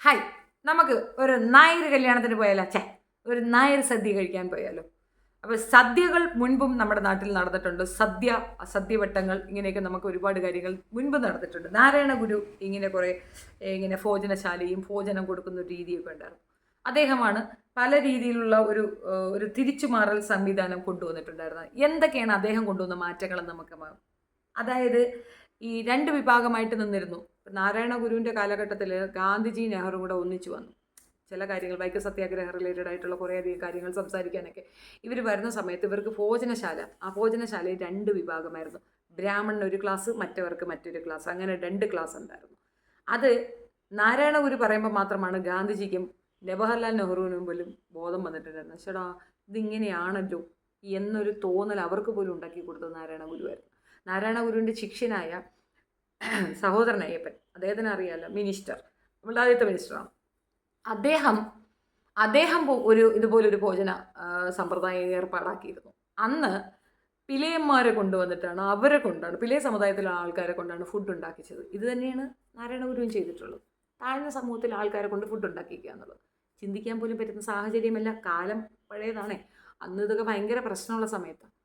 Hi, നമുക്ക് ഒരു നായർ കല്യാണത്തിന് പോയാലോ? ഒരു നായർ സദ്യ കഴിക്കാൻ പോയാലോ? അപ്പോൾ സദ്യകൾ മുൻപും നമ്മുടെ നാട്ടിൽ നടന്നിട്ടുണ്ട്. സദ്യവട്ടങ്ങൾ ഇങ്ങനെയൊക്കെ നമുക്ക് ഒരുപാട് കാര്യങ്ങൾ മുൻപ് നടന്നിട്ടുണ്ട്. നാരായണ ഗുരു ഇങ്ങനെ കുറേ ഇങ്ങനെ ഭോജനശാലയും ഭോജനം കൊടുക്കുന്ന ഒരു രീതിയൊക്കെ ഉണ്ടായിരുന്നു. അദ്ദേഹമാണ് പല രീതിയിലുള്ള ഒരു തിരിച്ചുമാറൽ സംവിധാനം കൊണ്ടുവന്നിട്ടുണ്ടായിരുന്നത്. എന്തൊക്കെയാണ് അദ്ദേഹം കൊണ്ടുവന്ന മാറ്റങ്ങളെന്ന് നമുക്ക് അതായത് ഈ രണ്ട് വിഭാഗമായിട്ട് നിന്നിരുന്നു. നാരായണ ഗുരുവിൻ്റെ കാലഘട്ടത്തിൽ ഗാന്ധിജി നെഹ്റു കൂടെ ഒന്നിച്ചു വന്നു. ചില കാര്യങ്ങൾ വൈക്കം സത്യാഗ്രഹ റിലേറ്റഡ് ആയിട്ടുള്ള കുറേയധികം കാര്യങ്ങൾ സംസാരിക്കാനൊക്കെ ഇവർ വരുന്ന സമയത്ത് ഇവർക്ക് ആ ഭോജനശാലയിൽ രണ്ട് വിഭാഗമായിരുന്നു. ബ്രാഹ്മണന് ഒരു ക്ലാസ്, മറ്റവർക്ക് മറ്റൊരു ക്ലാസ്, അങ്ങനെ രണ്ട് ക്ലാസ് ഉണ്ടായിരുന്നു. അത് നാരായണ ഗുരു പറയുമ്പോൾ മാത്രമാണ് ഗാന്ധിജിക്കും ജവഹർലാൽ നെഹ്റുവിനും പോലും ബോധം വന്നിട്ടുണ്ടായിരുന്നു. ചേടാ, ഇതിങ്ങനെയാണല്ലോ എന്നൊരു തോന്നൽ അവർക്ക് പോലും ഉണ്ടാക്കി കൊടുത്തത് നാരായണ ഗുരുവായിരുന്നു. നാരായണ ഗുരുവിൻ്റെ ശിഷ്യനായ സഹോദരൻ അയ്യപ്പൻ, അദ്ദേഹത്തിന് അറിയാമല്ലോ, മിനിസ്റ്റർ, നമ്മളുടെ ആദ്യത്തെ മിനിസ്റ്ററാണ്. അദ്ദേഹം ഇതുപോലൊരു ഭോജന സമ്പ്രദായം ഏർപ്പാടാക്കിയിരുന്നു. അന്ന് പിലയന്മാരെ കൊണ്ടുവന്നിട്ടാണ്, പിലയ സമുദായത്തിലെ ആൾക്കാരെ കൊണ്ടാണ് ഫുഡ് ഉണ്ടാക്കിച്ചത്. ഇത് തന്നെയാണ് നാരായണ ഗുരുവും ചെയ്തിട്ടുള്ളത്. താഴ്ന്ന സമൂഹത്തിലെ ആൾക്കാരെ കൊണ്ട് ഫുഡ് ഉണ്ടാക്കിക്കുക എന്നുള്ളത് ചിന്തിക്കാൻ പോലും പറ്റുന്ന സാഹചര്യമല്ല. കാലം പഴയതാണേ. അന്ന് ഇതൊക്കെ ഭയങ്കര പ്രശ്നമുള്ള സമയത്താണ്.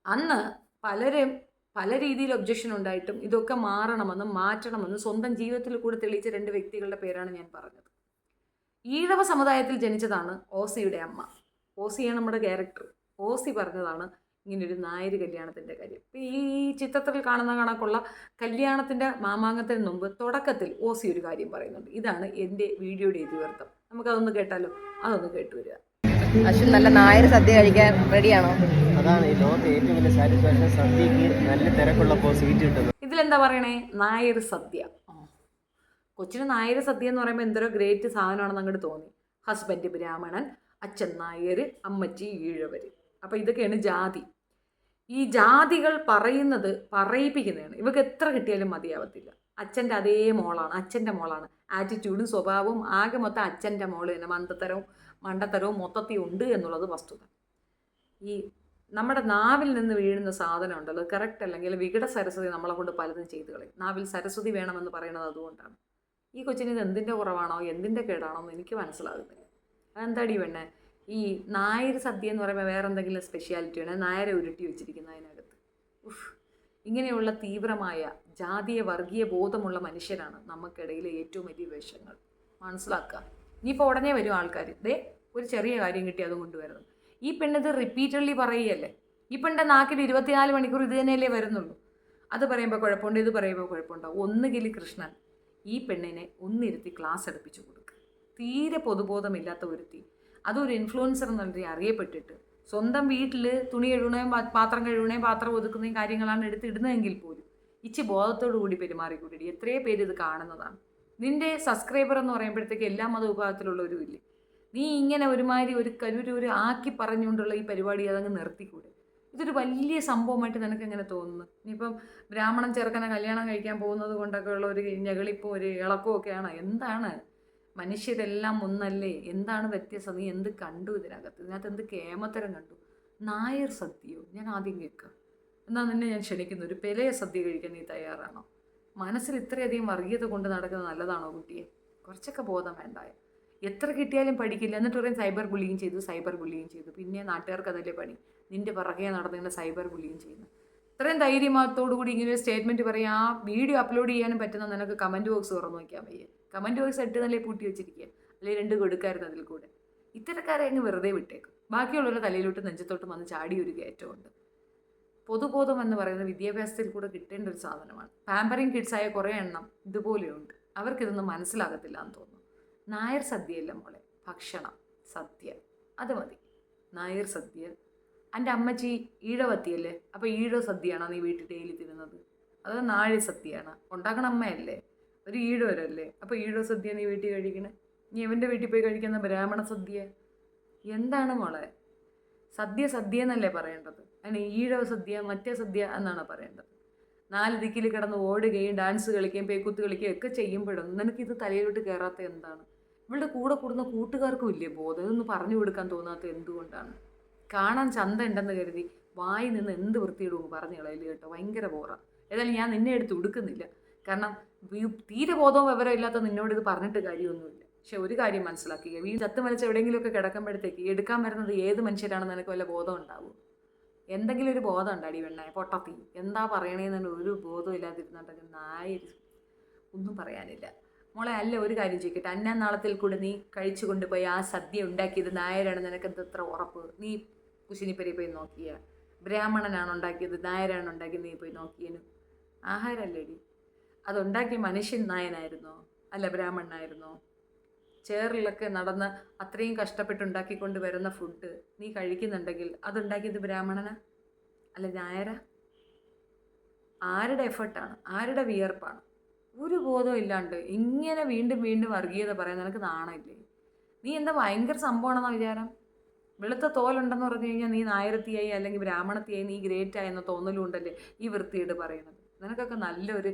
അന്ന് പലരും പല രീതിയിൽ ഒബ്ജക്ഷൻ ഉണ്ടായിട്ടും ഇതൊക്കെ മാറ്റണമെന്നും സ്വന്തം ജീവിതത്തിൽ കൂടെ തെളിയിച്ച രണ്ട് വ്യക്തികളുടെ പേരാണ് ഞാൻ പറഞ്ഞത്. ഈഴവ സമുദായത്തിൽ ജനിച്ചതാണ് ഓസിയുടെ അമ്മ. ഓസിയാണ് നമ്മുടെ ക്യാരക്ടർ. ഓസി പറഞ്ഞതാണ് ഇങ്ങനൊരു നായർ കല്യാണത്തിൻ്റെ കാര്യം. ഈ ചിത്രത്തിൽ കാണുന്ന കണക്കുള്ള കല്യാണത്തിൻ്റെ മാമാങ്കത്തിന് മുമ്പ് തുടക്കത്തിൽ ഓസി ഒരു കാര്യം പറയുന്നുണ്ട്. ഇതാണ് എൻ്റെ വീഡിയോയുടെ ഇതിവൃത്തം. നമുക്കതൊന്ന് കേട്ടാലോ? അതൊന്ന് കേട്ടു വരിക. അശ്വിൻ നല്ല നായർ സദ്യ കഴിക്കാൻ റെഡിയാണോ? അതാണ് ഈ ലോകത്തെ ഏറ്റവും വലിയ സാറ്റിസ്ഫാക്ഷൻ. സദ്യക്ക് നല്ല തിരക്കുള്ളപ്പോൾ സീറ്റ് കിട്ടുന്നത്. ഇതിലെന്താ പറയണേ? നായർ സദ്യ. കൊച്ചിന് നായർ സദ്യ എന്ന് പറയുമ്പോൾ എന്തോരോ ഗ്രേറ്റ് സാധനമാണെന്ന് അങ്ങോട്ട് തോന്നി. ഹസ്ബൻഡ് ബ്രാഹ്മണൻ, അച്ഛൻ നായർ, അമ്മച്ചി ഈഴവർ. അപ്പോൾ ഇതൊക്കെയാണ് ജാതി. ഈ ജാതികൾ പറയിപ്പിക്കുന്നതാണ്. ഇവർക്ക് എത്ര കിട്ടിയാലും മതിയാവത്തില്ല. അച്ഛൻ്റെ അതേ മോളാണ്, അച്ഛൻ്റെ മോളാണ്. ആറ്റിറ്റ്യൂഡും സ്വഭാവവും ആകെ മൊത്തം അച്ഛൻ്റെ മോള് തന്നെ. മണ്ടത്തരവും മൊത്തത്തിൽ ഉണ്ട് എന്നുള്ളത് വസ്തുത. ഈ നമ്മുടെ നാവിൽ നിന്ന് വീഴുന്ന സാധനം ഉണ്ടല്ലോ, കറക്റ്റ് അല്ലെങ്കിൽ വികട സരസ്വതി നമ്മളെ കൊണ്ട് പലതും ചെയ്തു കളയും. നാവിൽ സരസ്വതി വേണമെന്ന് പറയുന്നത് അതുകൊണ്ടാണ്. ഈ കൊച്ചിന് ഇത് എന്തിൻ്റെ കുറവാണോ എന്തിൻ്റെ കേടാണോ എന്ന് എനിക്ക് മനസ്സിലാകുന്നില്ല. അതെന്താടി പെണ്ണെ, ഈ നായർ സദ്യ എന്ന് പറയുമ്പോൾ വേറെ എന്തെങ്കിലും സ്പെഷ്യാലിറ്റി വേണേൽ നായരെ ഉരുട്ടി വെച്ചിരിക്കുന്നതിനകത്ത്. ഇങ്ങനെയുള്ള തീവ്രമായ ജാതീയ വർഗീയ ബോധമുള്ള മനുഷ്യരാണ് നമുക്കിടയിലെ ഏറ്റവും വലിയ വേഷങ്ങൾ. മനസ്സിലാക്കുക. ഇനിയിപ്പോൾ ഉടനെ വരും ആൾക്കാർ, ഒരു ചെറിയ കാര്യം കിട്ടി അതും കൊണ്ടുവരുന്നു. ഈ പെണ്ണിത് റിപ്പീറ്റഡ്ലി പറയുകയല്ലേ. ഈ പെണ്ണിൻ്റെ നാക്കിൽ 24 മണിക്കൂർ ഇത് തന്നെയല്ലേ വരുന്നുള്ളൂ. അത് പറയുമ്പോൾ കുഴപ്പമുണ്ട്, ഇത് പറയുമ്പോൾ കുഴപ്പമുണ്ടാവും. ഒന്നുകിൽ കൃഷ്ണൻ ഈ പെണ്ണിനെ ഒന്നിരുത്തി ക്ലാസ് എടുപ്പിച്ചു കൊടുക്കുക. തീരെ പൊതുബോധമില്ലാത്ത ഒരുത്തി, അതൊരു ഇൻഫ്ലുവൻസർ എന്ന അറിയപ്പെട്ടിട്ട് സ്വന്തം വീട്ടിൽ തുണി കഴുകണേയും പാത്രം ഒതുക്കുന്നതും കാര്യങ്ങളാണ് എടുത്തിടുന്നതെങ്കിൽ പോലും ബോധത്തോടു കൂടി പെരുമാറിക്കൂടി. എത്രയോ പേര് ഇത് കാണുന്നതാണ്. നിൻ്റെ സബ്സ്ക്രൈബർ എന്ന് പറയുമ്പോഴത്തേക്ക് എല്ലാ മതവിഭാഗത്തിലുള്ളവരും ഇല്ലേ? നീ ഇങ്ങനെ ഒരുമാതിരി ഒരു ആക്കി പറഞ്ഞുകൊണ്ടുള്ള ഈ പരിപാടി അതങ്ങ് നിർത്തിക്കൂടെ? ഇതൊരു വലിയ സംഭവമായിട്ട് നിനക്ക് എങ്ങനെ തോന്നുന്നു? ഇനിയിപ്പം ബ്രാഹ്മണൻ ചെറുക്കനെ കല്യാണം കഴിക്കാൻ പോകുന്നത് കൊണ്ടൊക്കെ ഉള്ള ഒരു ഞെളിപ്പും ഒരു ഇളക്കവും ഒക്കെയാണ്. എന്താണ്? മനുഷ്യരെല്ലാം ഒന്നല്ലേ? എന്താണ് വ്യത്യാസം? നീ എന്ത് കണ്ടു ഇതിനകത്ത് എന്ത് കേമത്തരം കണ്ടു? നായർ സദ്യയോ? ഞാൻ ആദ്യം കേൾക്കുക. എന്നാൽ നിന്നെ ഞാൻ ക്ഷണിക്കുന്നു, ഒരു പെലയ സദ്യ കഴിക്കാൻ നീ തയ്യാറാണോ? മനസ്സിൽ ഇത്രയധികം വർഗീയത കൊണ്ട് നടക്കുന്നത് നല്ലതാണോ കുട്ടിയെ? കുറച്ചൊക്കെ ബോധം വേണ്ടായ. എത്ര കിട്ടിയാലും പഠിക്കില്ല. എന്നിട്ട് പറയും സൈബർ ബുള്ളിങ് ചെയ്തു. പിന്നെ നാട്ടുകാർക്ക് അതല്ലേ പണി, നിൻ്റെ പിറകെ നടന്നിങ്ങനെ സൈബർ ബുള്ളിങ് ചെയ്യുന്നു. ഇത്രയും ധൈര്യത്തോടു കൂടി ഇങ്ങനെ ഒരു സ്റ്റേറ്റ്മെൻറ്റ് പറയാം. ആ വീഡിയോ അപ്ലോഡ് ചെയ്യാനും പറ്റുന്ന നിനക്ക് കമൻറ്റ് ബോക്സ് തുറന്നു നോക്കാൻ വയ്യ. കമൻറ്റ് ബോക്സ് ഇട്ട് നല്ല പൂട്ടി വെച്ചിരിക്കുക, അല്ലെങ്കിൽ 2 കൊടുക്കായിരുന്നു അതിൽ കൂടെ. ഇത്തരക്കാരെ അങ്ങ് വെറുതെ വിട്ടേക്കും. ബാക്കിയുള്ളവരുടെ തലയിലോട്ട് നെഞ്ചത്തോട്ടും വന്ന് ചാടി ഒരു കയറ്റമുണ്ട്. പൊതുബോധം എന്ന് പറയുന്നത് വിദ്യാഭ്യാസത്തിൽ കൂടെ കിട്ടേണ്ട ഒരു സാധനമാണ്. പാമ്പറിങ് കിഡ്സായ കുറേ എണ്ണം ഇതുപോലെയുണ്ട്. അവർക്കിതൊന്നും മനസ്സിലാകത്തില്ല എന്ന് തോന്നുന്നു. നായർ സദ്യയല്ല മോളെ, ഭക്ഷണം, സദ്യ, അത് മതി. നായർ സദ്യ. എൻ്റെ അമ്മച്ചി ഈഴവത്തിയല്ലേ, അപ്പോൾ ഈഴവ സദ്യയാണോ നീ വീട്ടിൽ ഡെയിലി തിരുന്നത്? അത് നാഴി സദ്യയാണ് ഉണ്ടാക്കണ അമ്മയല്ലേ, ഒരു ഈഴവരല്ലേ. അപ്പോൾ ഈഴവ സദ്യ നീ വീട്ടിൽ കഴിക്കണേ? നീ എവൻ്റെ വീട്ടിൽ പോയി കഴിക്കുന്ന ബ്രാഹ്മണ സദ്യ എന്താണ് മോളെ? സദ്യ എന്നല്ലേ പറയേണ്ടത്? അതിന് ഈഴവ സദ്യ, മറ്റേ സദ്യ എന്നാണ് പറയേണ്ടത്. 4 ദിക്കിൽ കിടന്ന് ഓടുകയും ഡാൻസ് കളിക്കുകയും പേക്കുത്ത് കളിക്കുകയും ഒക്കെ ചെയ്യുമ്പോഴും നിനക്കിത് തലയിലോട്ട് കയറാത്ത എന്താണ്? ഇവളുടെ കൂടെ കൂടുന്ന കൂട്ടുകാർക്കും ഇല്ലേ ബോധം? ഇതൊന്ന് പറഞ്ഞു കൊടുക്കാൻ തോന്നാത്ത എന്തുകൊണ്ടാണ്? കാണാൻ ചന്ത ഉണ്ടെന്ന് കരുതി വായി നിന്ന് എന്ത് വൃത്തിയിടും പറഞ്ഞു കളയില്ല കേട്ടോ. ഭയങ്കര ബോറാണ്. ഏതായാലും ഞാൻ നിന്നെ എടുത്ത് ഉടുക്കുന്നില്ല. കാരണം തീരെ ബോധവും വിവരം ഇല്ലാത്ത നിന്നോട് ഇത് പറഞ്ഞിട്ട് കാര്യമൊന്നുമില്ല. പക്ഷെ ഒരു കാര്യം മനസ്സിലാക്കുക, വീട് ചത്ത് മരിച്ച് എവിടെയെങ്കിലുമൊക്കെ കിടക്കുമ്പോഴത്തേക്ക് എടുക്കാൻ വരുന്നത് ഏത് മനുഷ്യരാണെന്ന് നിനക്ക് വല്ല ബോധം ഉണ്ടാവും? എന്തെങ്കിലും ഒരു ബോധം ഉണ്ടാടി പെണ്ണേ പൊട്ടത്തി, എന്താ പറയണേന്ന് ഒരു ബോധവും ഇല്ലാതിരുന്നുണ്ടെങ്കിൽ നായര് ഒന്നും പറയാനില്ല മോളെ. അല്ല ഒരു കാര്യം ചോദിക്കട്ടെ, അന്നനാളത്തിൽ കൂടെ നീ കഴിച്ചു കൊണ്ടുപോയി ആ സദ്യ ഉണ്ടാക്കിയത് നായരാണ് നിനക്ക് എത്ര ഉറപ്പ്? നീ കുശിനിപ്പരി പോയി നോക്കിയ? ബ്രാഹ്മണനാണ് ഉണ്ടാക്കിയത് നായരാണ് ഉണ്ടാക്കിയത് നീ പോയി നോക്കിയതിന്? ആഹാരല്ലേടി അതുണ്ടാക്കിയ മനുഷ്യൻ നായനായിരുന്നോ അല്ല ബ്രാഹ്മണനായിരുന്നോ? ചേറിലൊക്കെ നടന്ന് അത്രയും കഷ്ടപ്പെട്ടുണ്ടാക്കിക്കൊണ്ട് വരുന്ന ഫുഡ് നീ കഴിക്കുന്നുണ്ടെങ്കിൽ അതുണ്ടാക്കിയത് ബ്രാഹ്മണനാ അല്ല നായരാ? ആരുടെ എഫർട്ടാണ്, ആരുടെ വിയർപ്പാണ്? ഒരു ബോധവും ഇല്ലാണ്ട് ഇങ്ങനെ വീണ്ടും വീണ്ടും വർഗീയത പറയാൻ നിനക്ക് നാണമില്ലേ? നീ എന്താ ഭയങ്കര സംഭവമാണെന്ന വിചാരം? വെളുത്ത തോലുണ്ടെന്ന് പറഞ്ഞു കഴിഞ്ഞാൽ നീ നായരത്തിയായി അല്ലെങ്കിൽ ബ്രാഹ്മണത്തിയായി നീ ഗ്രേറ്റ് ആയെന്ന തോന്നലും ഉണ്ടല്ലേ ഈ വൃത്തിയോട് പറയുന്നത്? നിനക്കൊക്കെ നല്ലൊരു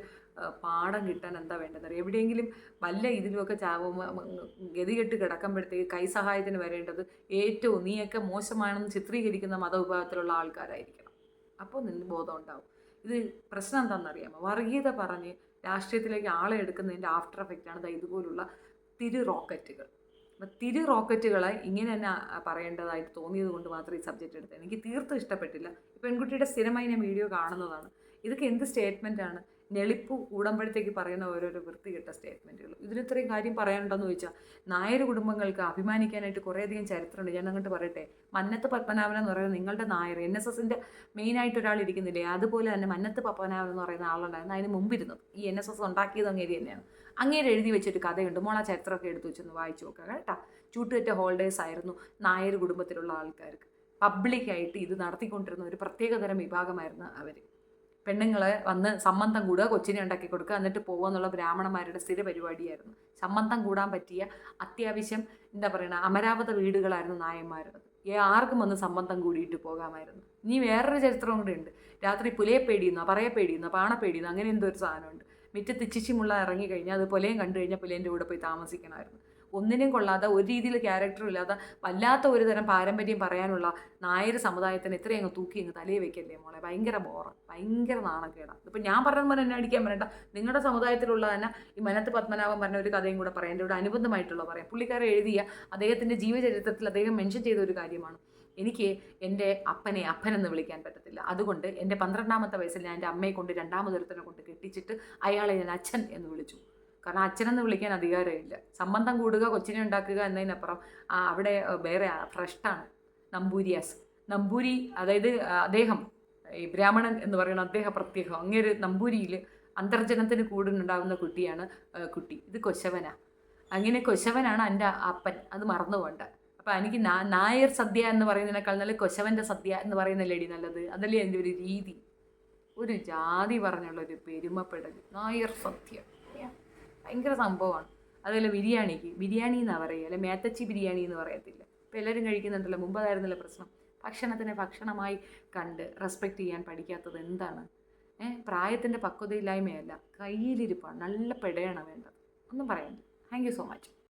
പാഠം കിട്ടാൻ എന്താ വേണ്ടതെന്നറിയാം. എവിടെയെങ്കിലും വല്ല ഇതിലുമൊക്കെ ഗതികെട്ട് കിടക്കുമ്പോഴത്തേക്ക് കൈസഹായത്തിന് വരേണ്ടത് ഏറ്റവും നീയൊക്കെ മോശമാണെന്ന് ചിത്രീകരിക്കുന്ന മതവിഭാഗത്തിലുള്ള ആൾക്കാരായിരിക്കണം. അപ്പോൾ നിന്റെ ബോധം ഉണ്ടാവും. ഇത് പ്രശ്നം എന്താണെന്നറിയാമോ? വർഗീയത പറഞ്ഞ് രാഷ്ട്രീയത്തിലേക്ക് ആളെ എടുക്കുന്നതിൻ്റെ ആഫ്റ്റർ എഫക്റ്റാണ് ഇതുപോലുള്ള തിരു റോക്കറ്റുകൾ. അപ്പം തിരു റോക്കറ്റുകളെ ഇങ്ങനെ തന്നെ പറയേണ്ടതായിട്ട് തോന്നിയത് കൊണ്ട് മാത്രം ഈ സബ്ജക്റ്റ് എടുത്തത്. എനിക്ക് തീർത്തും ഇഷ്ടപ്പെട്ടില്ല. ഈ പെൺകുട്ടിയുടെ സ്ഥിരമായി ഞാൻ വീഡിയോ കാണുന്നതാണ്. ഇതൊക്കെ എന്ത് സ്റ്റേറ്റ്മെൻറ്റാണ്? നെളിപ്പ് കൂടുമ്പോഴത്തേക്ക് പറയുന്ന ഓരോരോ വൃത്തികെട്ട സ്റ്റേറ്റ്മെൻറ്റുകൾ. ഇതിനിത്രയും കാര്യം പറയാനുണ്ടെന്ന് ചോദിച്ചാൽ, നായർ കുടുംബങ്ങൾക്ക് അഭിമാനിക്കാനായിട്ട് കുറേയധികം ചരിത്രമുണ്ട്. ഞാൻ അങ്ങോട്ട് പറയട്ടെ, മന്നത്ത് പത്മനാഭൻ എന്ന് പറയുന്നത് നിങ്ങളുടെ നായർ NSSൻ്റെ മെയിനായിട്ട് ഒരാൾ ഇരിക്കുന്നില്ലേ, അതുപോലെ തന്നെ മന്നത്ത് പത്മനാഭൻ എന്ന് പറയുന്ന ആളുണ്ടായിരുന്നു അതിന് മുമ്പിരുന്നത്. ഈ NSS ഉണ്ടാക്കിയത് അങ്ങേര് തന്നെയാണ്. അങ്ങേര് എഴുതി വെച്ചൊരു കഥയുണ്ട്, മോളാ ചരിത്രമൊക്കെ എടുത്ത് വെച്ചൊന്ന് വായിച്ചു നോക്കുക കേട്ടോ. ചൂട്ടുകെറ്റ ഹോൾഡേഴ്സ് ആയിരുന്നു നായർ കുടുംബത്തിലുള്ള ആൾക്കാർക്ക്. പബ്ലിക്കായിട്ട് ഇത് നടത്തിക്കൊണ്ടിരുന്ന ഒരു പ്രത്യേകതരം വിഭാഗമായിരുന്നു അവർ. പെണ്ണുങ്ങളെ വന്ന് സംബന്ധം കൂടുക, കൊച്ചിനെ ഉണ്ടാക്കി കൊടുക്കുക, എന്നിട്ട് പോകുക എന്നുള്ള ബ്രാഹ്മണന്മാരുടെ സ്ഥിര പരിപാടിയായിരുന്നു. സംബന്ധം കൂടാൻ പറ്റിയ അത്യാവശ്യം എന്താ പറയുക അമരാവത വീടുകളായിരുന്നു നായന്മാരുള്ളത്. ആർക്കും വന്ന് സംബന്ധം കൂടിയിട്ട് പോകാമായിരുന്നു. ഇനി വേറൊരു ചരിത്രം കൂടെ ഉണ്ട്. രാത്രി പുലയെ പേടിയുന്നോ പറയെ പേടിയുന്നോ പാണ പേടിയുന്നോ അങ്ങനെ എന്തോ ഒരു സാധനമുണ്ട്. മുറ്റത്ത് ചിച്ചിമുള്ള ഇറങ്ങിക്കഴിഞ്ഞാൽ അത് പുലയും കണ്ടു കഴിഞ്ഞാൽ പുലേൻ്റെ കൂടെ പോയി താമസിക്കണമായിരുന്നു. ഒന്നിനും കൊള്ളാതെ ഒരു രീതിയിൽ ക്യാരക്ടറും ഇല്ലാതെ വല്ലാത്ത ഒരു തരം പാരമ്പര്യം പറയാനുള്ള നായർ സമുദായത്തിന് ഇത്രയും അങ്ങ് തൂക്കി അങ്ങ് തലയിൽ വെക്കല്ലേ മോളെ? ഭയങ്കര ബോറ്, ഭയങ്കര നാണക്കേടാണ്. ഇപ്പം ഞാൻ പറഞ്ഞ എന്നെ അടിക്കാൻ പറയണ്ട. നിങ്ങളുടെ സമുദായത്തിലുള്ള തന്നെ ഈ മനത്ത് പത്മനാഭൻ പറഞ്ഞ ഒരു കഥയും കൂടെ പറയാം, എൻ്റെ ഇവിടെ അനുബന്ധമായിട്ടുള്ള പറയാം. പുള്ളിക്കാരെ എഴുതിയ അദ്ദേഹത്തിൻ്റെ ജീവചരിത്രത്തിൽ അദ്ദേഹം മെൻഷൻ ചെയ്ത ഒരു കാര്യമാണ്, എനിക്ക് എൻ്റെ അപ്പനെ അപ്പനെന്ന് വിളിക്കാൻ പറ്റത്തില്ല. അതുകൊണ്ട് എൻ്റെ 12ാമത്തെ വയസ്സിൽ ഞാൻ എൻ്റെ അമ്മയെ കൊണ്ട് രണ്ടാമതൊരുത്തനെ കൊണ്ട് കെട്ടിച്ചിട്ട് അയാളെ ഞാൻ അച്ഛൻ എന്ന് വിളിച്ചു. കാരണം അച്ഛനെന്ന് വിളിക്കാൻ അധികാരമില്ല. സംബന്ധം കൂടുക, കൊച്ചിനെ ഉണ്ടാക്കുക എന്നതിനപ്പുറം അവിടെ വേറെ ഫ്രഷ്ടാണ് നമ്പൂരിയാസ്. നമ്പൂരി അതായത് അദ്ദേഹം ഈ ബ്രാഹ്മണൻ എന്ന് പറയുന്ന അദ്ദേഹം പ്രത്യേകം അങ്ങേര് നമ്പൂരിയിൽ അന്തർജനത്തിന് കൂടുന്നുണ്ടാകുന്ന കുട്ടിയാണ് കുട്ടി. ഇത് കൊശവനാ. അങ്ങനെ കൊശവനാണ് എൻ്റെ അപ്പൻ, അത് മറന്നു പോണ്ട. അപ്പം എനിക്ക് നായർ സദ്യ എന്ന് പറയുന്നതിനേക്കാൾ നല്ല കൊശവൻ്റെ സദ്യ എന്ന് പറയുന്നല്ലേടി നല്ലത്? അതല്ലേ എൻ്റെ ഒരു രീതി. ഒരു ജാതി പറഞ്ഞുള്ളൊരു പെരുമപ്പെടൽ. നായർ സദ്യ ഭയങ്കര സംഭവമാണ്. അതുപോലെ ബിരിയാണി എന്നാണ് പറയുക, അല്ലെ മേത്തച്ചി ബിരിയാണി എന്ന് പറയത്തില്ല. ഇപ്പം എല്ലാവരും കഴിക്കുന്നുണ്ടല്ലോ. മുമ്പ് അതായിരുന്നില്ല പ്രശ്നം. ഭക്ഷണത്തിനെ ഭക്ഷണമായി കണ്ട് റെസ്പെക്റ്റ് ചെയ്യാൻ പഠിക്കാത്തത് എന്താണ്? പ്രായത്തിൻ്റെ പക്വതയില്ലായ്മയല്ല, കയ്യിലിരിപ്പാണ്. നല്ല പെടയാണ് വേണ്ടത്. ഒന്നും പറയാനില്ല. Thank you so much.